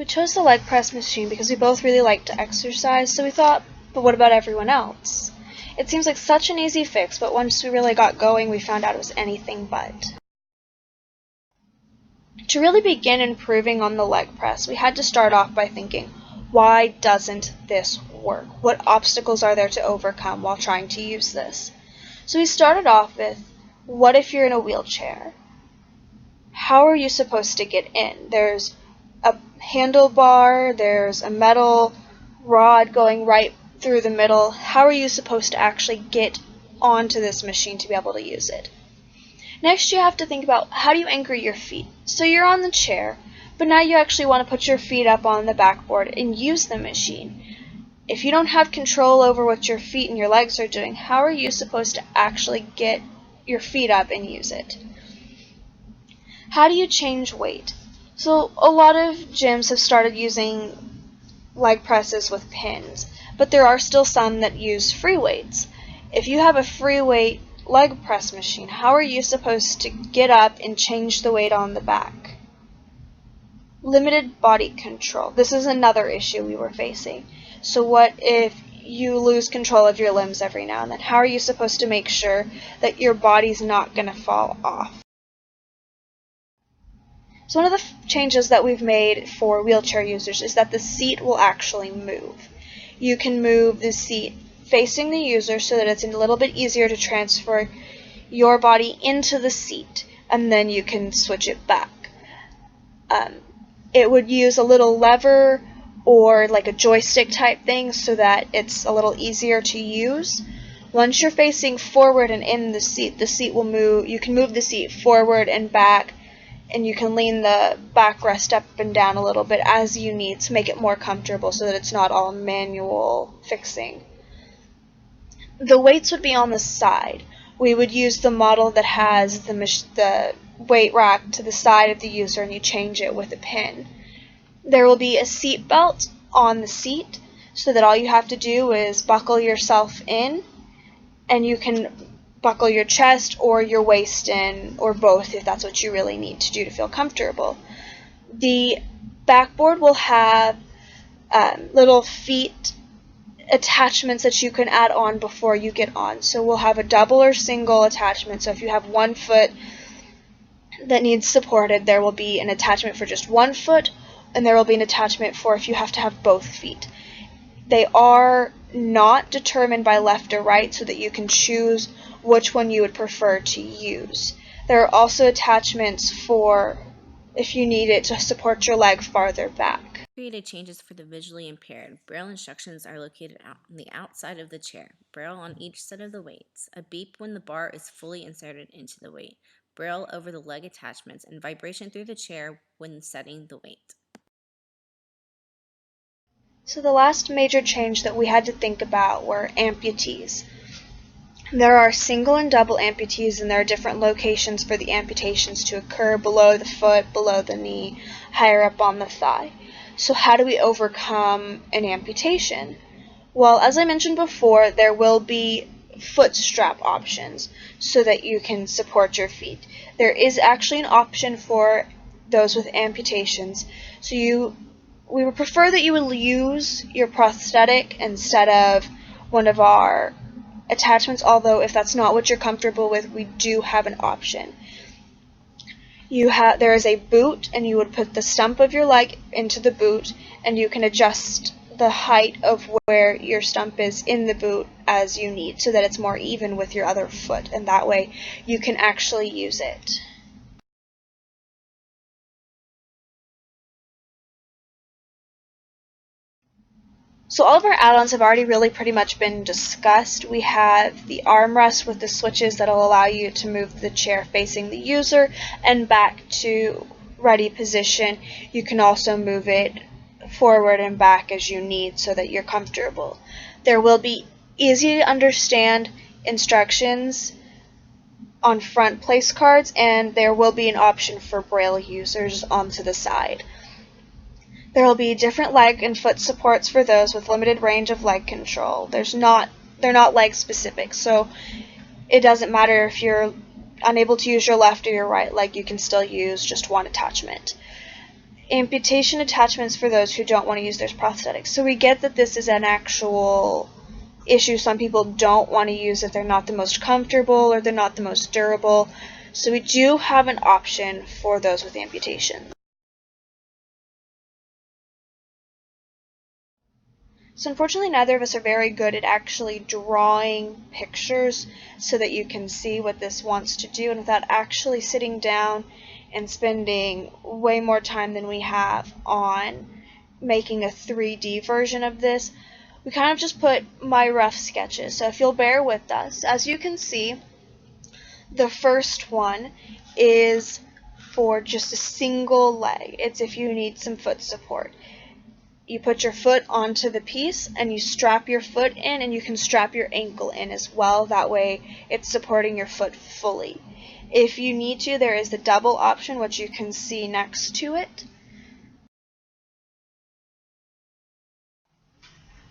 We chose the leg press machine because we both really like to exercise, so we thought, but what about everyone else? It seems like such an easy fix, but once we really got going, we found out it was anything but. To really begin improving on the leg press, we had to start off by thinking, why doesn't this work? What obstacles are there to overcome while trying to use this? So we started off with, what if you're in a wheelchair? How are you supposed to get in? There's a handlebar, there's a metal rod going right through the middle. How are you supposed to actually get onto this machine to be able to use it? Next, you have to think about, how do you anchor your feet? So you're on the chair, but now you actually want to put your feet up on the backboard and use the machine. If you don't have control over what your feet and your legs are doing, how are you supposed to actually get your feet up and use it? How do you change weight? So a lot of gyms have started using leg presses with pins, but there are still some that use free weights. If you have a free weight leg press machine, how are you supposed to get up and change the weight on the back? Limited body control. This is another issue we were facing. So what if you lose control of your limbs every now and then? How are you supposed to make sure that your body's not going to fall off? So one of the changes that we've made for wheelchair users is that the seat will actually move. You can move the seat facing the user so that it's a little bit easier to transfer your body into the seat, and then you can switch it back. It would use a little lever or like a joystick type thing so that it's a little easier to use. Once you're facing forward and in the seat will move. You can move the seat forward and back, and you can lean the backrest up and down a little bit as you need to make it more comfortable so that it's not all manual fixing. The weights would be on the side. We would use the model that has the weight rack to the side of the user, and you change it with a pin. There will be a seat belt on the seat so that all you have to do is buckle yourself in, and you can buckle your chest or your waist in, or both if that's what you really need to do to feel comfortable. The backboard will have little feet attachments that you can add on before you get on. So we'll have a double or single attachment. So if you have one foot that needs supported, there will be an attachment for just one foot, and there will be an attachment for if you have to have both feet. They are not determined by left or right so that you can choose which one you would prefer to use. There are also attachments for if you need it to support your leg farther back. Created changes for the visually impaired. Braille instructions are located on the outside of the chair. Braille on each set of the weights. A beep when the bar is fully inserted into the weight. Braille over the leg attachments, and vibration through the chair when setting the weight. So the last major change that we had to think about were amputees. There are single and double amputees, and there are different locations for the amputations to occur: below the foot, below the knee, higher up on the thigh. So how do we overcome an amputation? Well, as I mentioned before, there will be foot strap options so that you can support your feet. There is actually an option for those with amputations. So we would prefer that you would use your prosthetic instead of one of our attachments, although if that's not what you're comfortable with, we do have an option. There is a boot, and you would put the stump of your leg into the boot, and you can adjust the height of where your stump is in the boot as you need so that it's more even with your other foot, and that way you can actually use it. So all of our add-ons have already really pretty much been discussed. We have the armrest with the switches that will allow you to move the chair facing the user and back to ready position. You can also move it forward and back as you need so that you're comfortable. There will be easy to understand instructions on front place cards, and there will be an option for Braille users onto the side. There will be different leg and foot supports for those with limited range of leg control. They're not leg specific, so it doesn't matter if you're unable to use your left or your right leg, you can still use just one attachment. amputation attachments for those who don't want to use their prosthetics. So we get that this is an actual issue. Some people don't want to use it. They're not the most comfortable or they're not the most durable. So we do have an option for those with amputation. So unfortunately, neither of us are very good at actually drawing pictures so that you can see what this wants to do, and without actually sitting down and spending way more time than we have on making a 3D version of this, we kind of just put my rough sketches. So if you'll bear with us, as you can see, the first one is for just a single leg. It's if you need some foot support. You put your foot onto the piece and you strap your foot in, and you can strap your ankle in as well. That way it's supporting your foot fully. If you need to, there is the double option, which you can see next to it.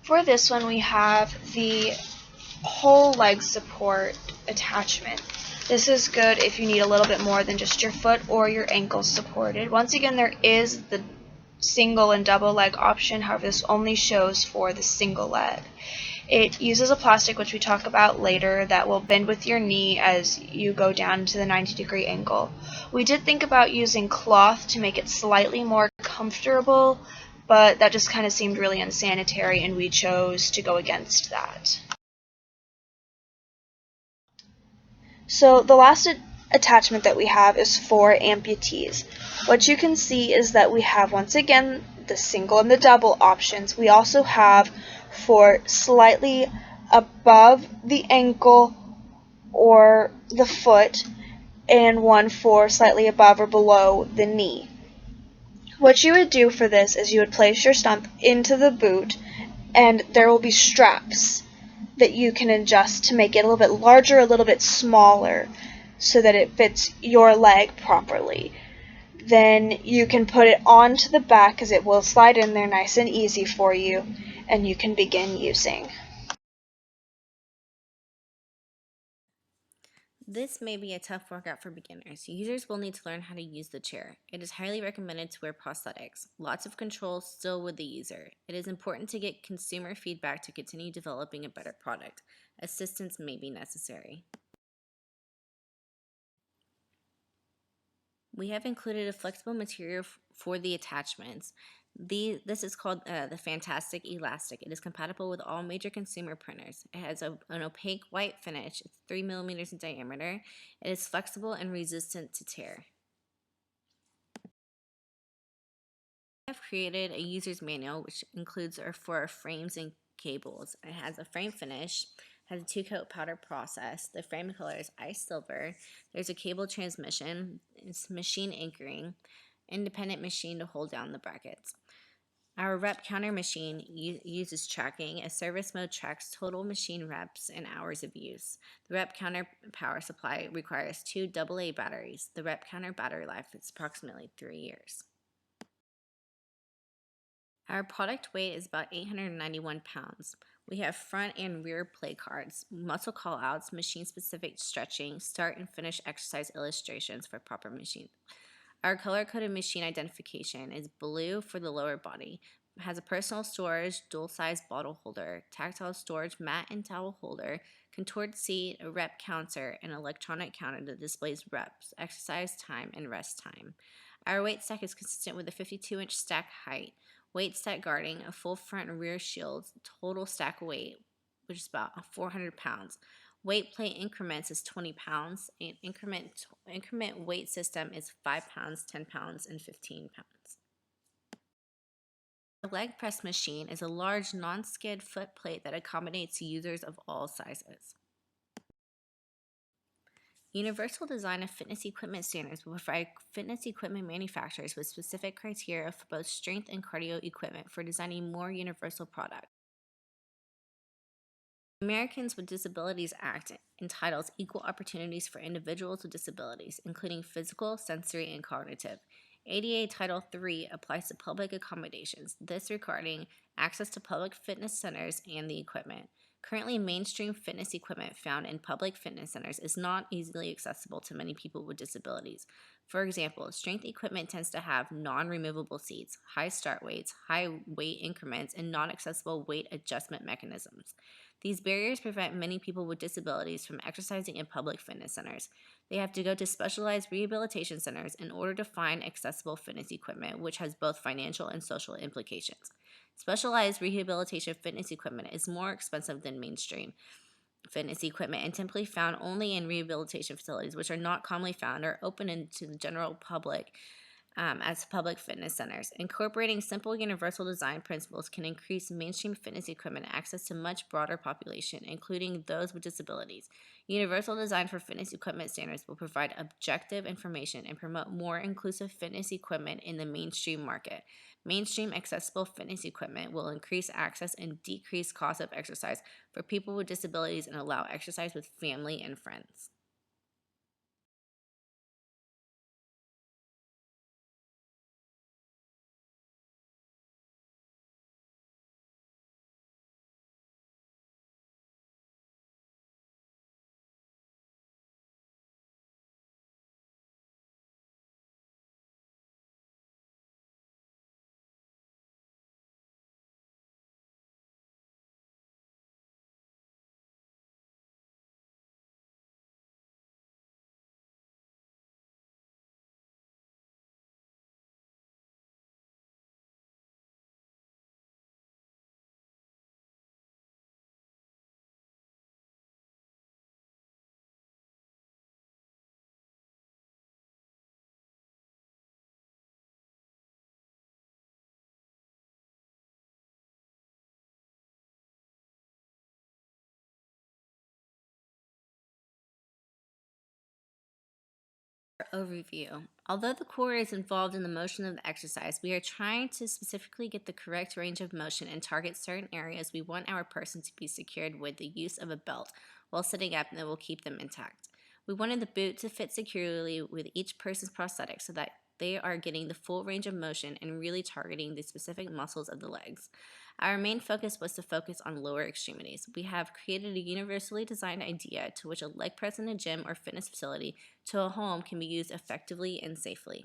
For this one, we have the whole leg support attachment. This is good if you need a little bit more than just your foot or your ankle supported. Once again, there is the single and double leg option. However, this only shows for the single leg. It uses a plastic, which we talk about later, that will bend with your knee as you go down to the 90-degree angle. We did think about using cloth to make it slightly more comfortable, but that just kind of seemed really unsanitary, and we chose to go against that. So the last attachment that we have is for amputees. What you can see is that we have, once again, the single and the double options. We also have for slightly above the ankle or the foot, and one for slightly above or below the knee. What you would do for this is you would place your stump into the boot, and there will be straps that you can adjust to make it a little bit larger, a little bit smaller, so that it fits your leg properly. Then you can put it onto the back, because it will slide in there nice and easy for you, and you can begin using. This may be a tough workout for beginners. Users will need to learn how to use the chair. It is highly recommended to wear prosthetics. Lots of control still with the user. It is important to get consumer feedback to continue developing a better product. Assistance may be necessary. We have included a flexible material for the attachments. This is called the Fantastic Elastic. It is compatible with all major consumer printers. It has an opaque white finish. It's 3 millimeters in diameter. It is flexible and resistant to tear. We have created a user's manual, which includes for our frames and cables. It has a frame finish, has a 2-coat powder process. The frame color is ice silver. There's a cable transmission. It's machine anchoring, independent machine to hold down the brackets. Our rep counter machine uses tracking. A service mode tracks total machine reps and hours of use. The rep counter power supply requires 2 AA batteries. The rep counter battery life is approximately 3 years. Our product weight is about 891 pounds. We have front and rear play cards, muscle callouts, machine-specific stretching, start and finish exercise illustrations for proper machine. Our color-coded machine identification is blue for the lower body. It has a personal storage, dual-size bottle holder, tactile storage mat and towel holder, contoured seat, a rep counter, and electronic counter that displays reps, exercise time, and rest time. Our weight stack is consistent with a 52-inch stack height. Weight stack guarding, a full front and rear shield, total stack weight, which is about 400 pounds. Weight plate increments is 20 pounds. An increment weight system is 5 pounds, 10 pounds, and 15 pounds. The leg press machine is a large non-skid foot plate that accommodates users of all sizes. Universal design of fitness equipment standards will provide fitness equipment manufacturers with specific criteria for both strength and cardio equipment for designing more universal products. The Americans with Disabilities Act entitles equal opportunities for individuals with disabilities, including physical, sensory, and cognitive. ADA Title III applies to public accommodations, this regarding access to public fitness centers and the equipment. Currently, mainstream fitness equipment found in public fitness centers is not easily accessible to many people with disabilities. For example, strength equipment tends to have non-removable seats, high start weights, high weight increments, and non-accessible weight adjustment mechanisms. These barriers prevent many people with disabilities from exercising in public fitness centers. They have to go to specialized rehabilitation centers in order to find accessible fitness equipment, which has both financial and social implications. Specialized rehabilitation fitness equipment is more expensive than mainstream fitness equipment and typically found only in rehabilitation facilities, which are not commonly found or open to the general public as public fitness centers. Incorporating simple universal design principles can increase mainstream fitness equipment access to much broader population, including those with disabilities. Universal design for fitness equipment standards will provide objective information and promote more inclusive fitness equipment in the mainstream market. Mainstream accessible fitness equipment will increase access and decrease cost of exercise for people with disabilities and allow exercise with family and friends. Overview. Although the core is involved in the motion of the exercise, we are trying to specifically get the correct range of motion and target certain areas we want our person to be secured with the use of a belt while sitting up that will keep them intact. We wanted the boot to fit securely with each person's prosthetic so that they are getting the full range of motion and really targeting the specific muscles of the legs. Our main focus was to focus on lower extremities. We have created a universally designed idea to which a leg press in a gym or fitness facility to a home can be used effectively and safely.